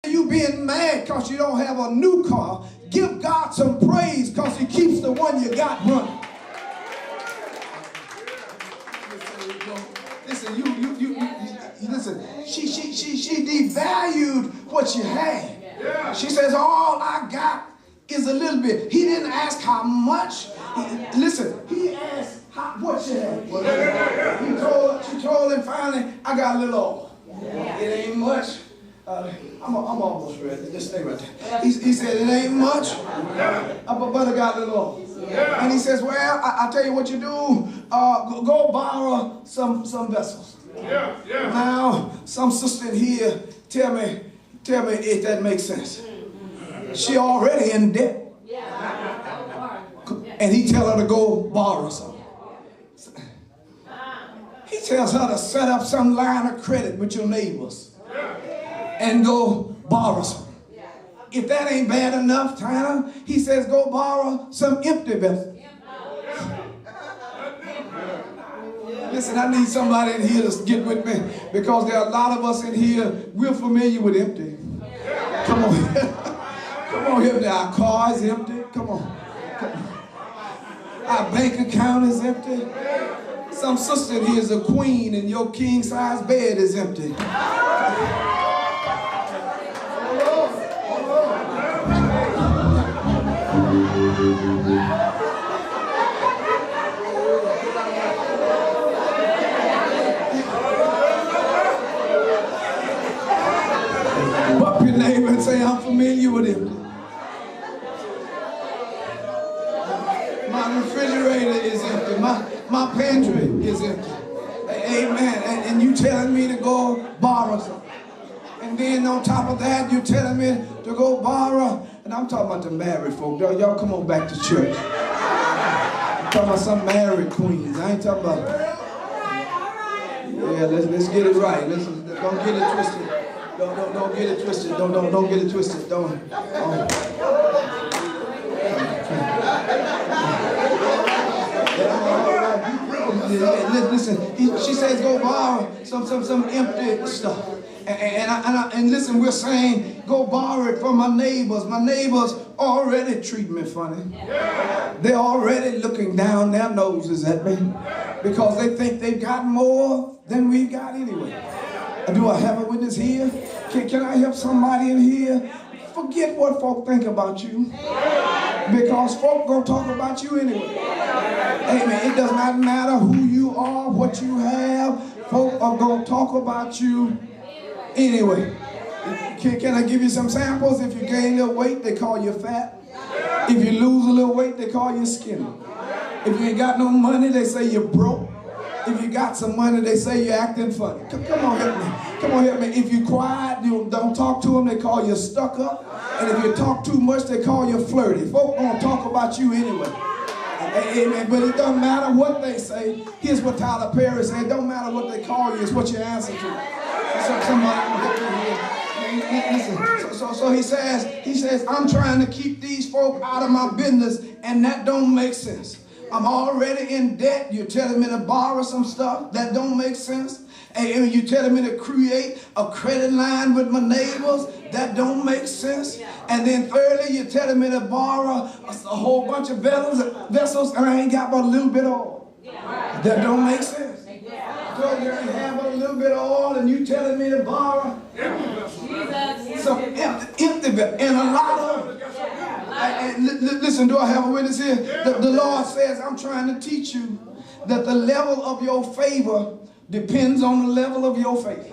You being mad because you don't have a new car, give God some praise because he keeps the one you got running. Listen, listen, she devalued what you had. She says, all I got is a little bit. He didn't ask how much. He asked what she had. She told him finally, I got a little oil. It ain't much. I'm almost ready. Just stay right there. He said, it ain't much, but I got a little oil. And he says, well, I tell you what you do. Go borrow some vessels. Now, some sister in here, tell me if that makes sense. She already in debt. And he tell her to go borrow some. He tells her to set up some line of credit with your neighbors and go borrow some. If that ain't bad enough, Tyler, he says go borrow some empty vessels. Listen, I need somebody in here to get with me because there are a lot of us in here, we're familiar with empty. Come on. Come on, empty. Our car is empty. Come on. Our bank account is empty. Some sister in here is a queen and your king-size bed is empty. Bump your neighbor and say, I'm familiar with him. My refrigerator is empty. My pantry is empty. Amen. And you telling me to go borrow something. And then on top of that, you're telling me to go borrow. And I'm talking about the married folk. Y'all come on back to church. I'm talking about some married queens. I ain't talking about... Yeah, let's get it right. Don't get it twisted. Don't get it twisted. Don't get it twisted. Don't. Listen, she says go borrow some empty stuff. And listen, we're saying go borrow it from my neighbors. My neighbors already treat me funny. They're already looking down their noses at me because they think they've got more than we've got anyway. Do I have a witness here? Can I help somebody in here? Forget what folk think about you because folk gonna talk about you anyway. Amen. It does not matter who you are, what you have. Folk are gonna talk about you anyway. Can I give you some samples? If you gain a little weight, they call you fat. If you lose a little weight, they call you skinny. If you ain't got no money, they say you're broke. If you got some money, they say you're acting funny. Come on, help me. Come on, help me. If you quiet, you don't talk to them, they call you stuck up. And if you talk too much, they call you flirty. Folk gonna talk about you anyway. Amen. But it doesn't matter what they say. Here's what Tyler Perry said. It don't matter what they call you, it's what you answer to. So he says, I'm trying to keep these folk out of my business, and that don't make sense. I'm already in debt. You're telling me to borrow some stuff that don't make sense. And you're telling me to create a credit line with my neighbors that don't make sense. And then thirdly, you're telling me to borrow a whole bunch of vessels and I ain't got but a little bit of oil. That don't make sense. So you have but a little bit of oil and you telling me to borrow some empty vessels and a lot of them. Listen, do I have a witness here? The Lord says, I'm trying to teach you that the level of your favor depends on the level of your faith.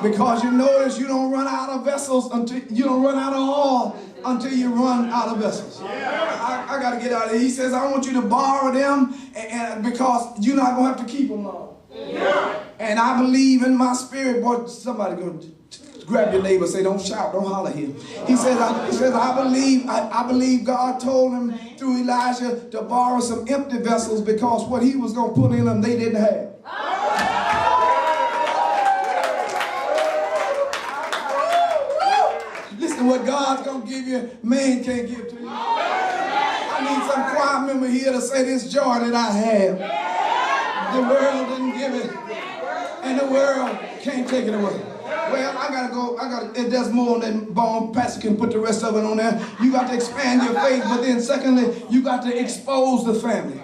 Because you notice you don't run out of vessels until you don't run out of oil until you run out of vessels. I got to get out of here. He says, I want you to borrow them and because you're not going to have to keep them long. And I believe in my spirit, boy, somebody going to grab your neighbor, say, don't shout, don't holler here. He says, I believe God told him through Elijah to borrow some empty vessels because what he was going to put in them, they didn't have. Listen, what God's going to give you, man can't give to you. I need some choir member here to say this joy that I have. The world didn't give it, and the world can't take it away. Well, I gotta go. There's more than bone. Pastor can put the rest of it on there. You got to expand your faith, but then secondly, you got to expose the family.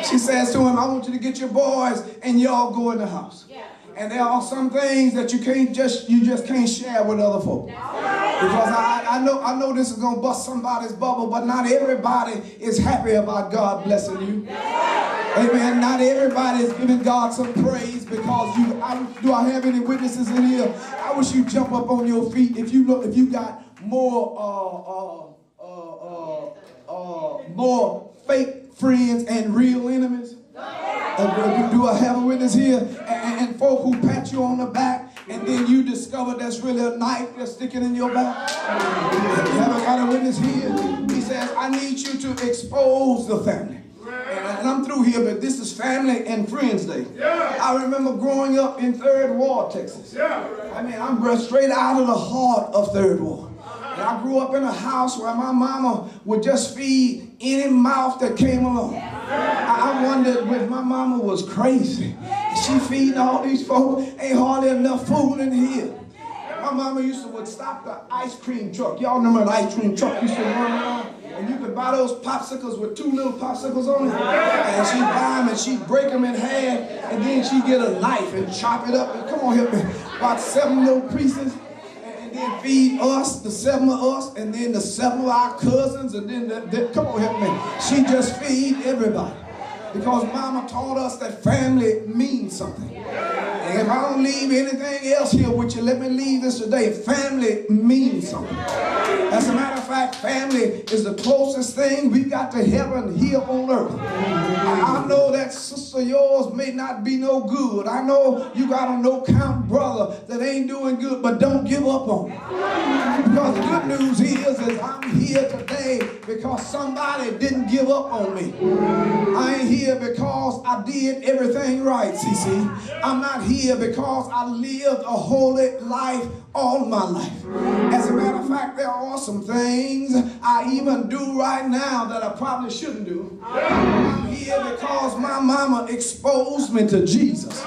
She says to him, I want you to get your boys and y'all go in the house. And there are some things that you just can't share with other folk. Because I know this is gonna bust somebody's bubble, but not everybody is happy about God blessing you. Amen. Not everybody is giving God some praise because you. Do I have any witnesses in here? I wish you jump up on your feet if you got more fake friends and real enemies. Do I have a witness here? And folk who pat you on the back and then you discover that's really a knife that's sticking in your back. Have I got a witness here? He says, I need you to expose the family. And I'm through here, but this is Family and Friends Day. I remember growing up in Third Ward, Texas. I mean, I'm straight out of the heart of Third Ward. And I grew up in a house where my mama would just feed any mouth that came along. I wondered if my mama was crazy. She feeding all these folks, ain't hardly enough food in here. My mama would stop the ice cream truck. Y'all remember the ice cream truck used to run around? And you could buy those popsicles with 2 little popsicles on it. And she'd buy them and she'd break them in half. And then she'd get a knife and chop it up. And come on, help me. About 7 little pieces. And then feed us, the 7 of us. And then the 7 of our cousins. And then, come on, help me. She just feed everybody. Because mama taught us that family means something. And if I don't leave anything else here with you, let me leave this today. Family means something. As a matter of fact, family is the closest thing we got to heaven here on earth. I know that sister yours may not be no good. I know you got a no-count brother that ain't doing good, but don't give up on him. Because the good news is I'm here today because somebody didn't give up on me. I ain't here because I did everything right, CC. I'm not here because I lived a holy life all my life. As a matter of fact, there are some things I even do right now that I probably shouldn't do. I'm here because my mama exposed me to Jesus.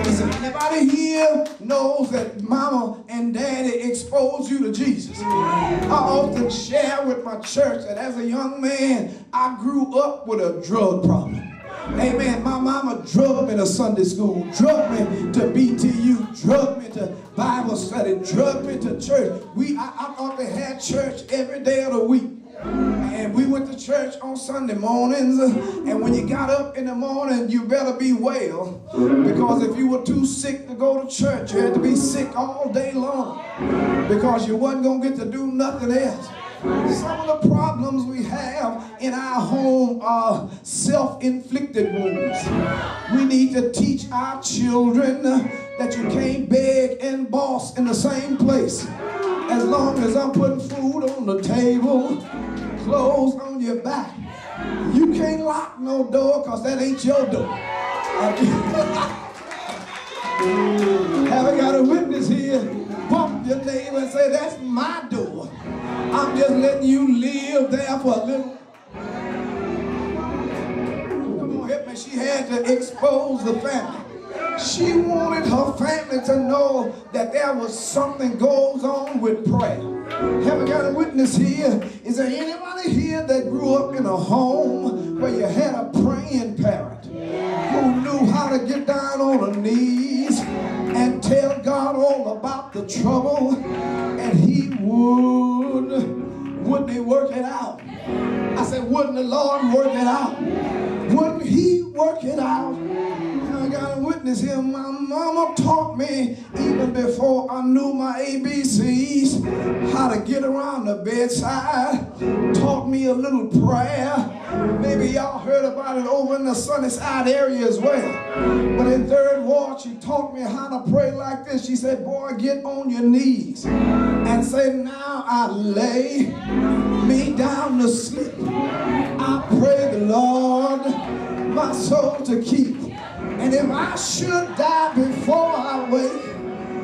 Is anybody here knows that mama and daddy exposed you to Jesus? I often share with my church that as a young man, I grew up with a drug problem. Amen. My mama drugged me to Sunday school, drugged me to BTU, drugged me to Bible study, drugged me to church. I thought they had church every day of the week. And we went to church on Sunday mornings. And when you got up in the morning, you better be well. Because if you were too sick to go to church, you had to be sick all day long. Because you wasn't going to get to do nothing else. Some of the problems we have in our home are self-inflicted wounds. We need to teach our children that you can't beg and boss in the same place. As long as I'm putting food on the table, clothes on your back, you can't lock no door because that ain't your door. Have I got a witness here? Bump your neighbor and say, that's my door. I'm just letting you live there for a little. Come on, help me. She had to expose the family. She wanted her family to know that there was something goes on with prayer. Have I got a witness here? Is there anybody here that grew up in a home where you had a praying parent who knew how to get down on her knees and tell God all about the trouble, and he wouldn't he work it out? I said, wouldn't the Lord work it out? Wouldn't he work it out? I got a witness here. My mama taught me even before I knew my ABCs how to get around the bedside. Taught me a little prayer. Maybe y'all heard about it over in the Sunnyside area as well. But in Third Ward, she taught me how to pray like this. She said, boy, get on your knees and say, now I lay me down to sleep. I pray the Lord my soul to keep. And if I should die before I wake,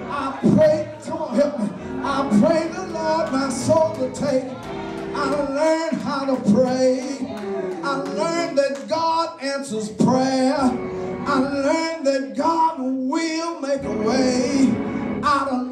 I pray, come on, help me. I pray the Lord my soul to take. I learned how to pray. I learned that God answers prayer. I learned that God will make a way out of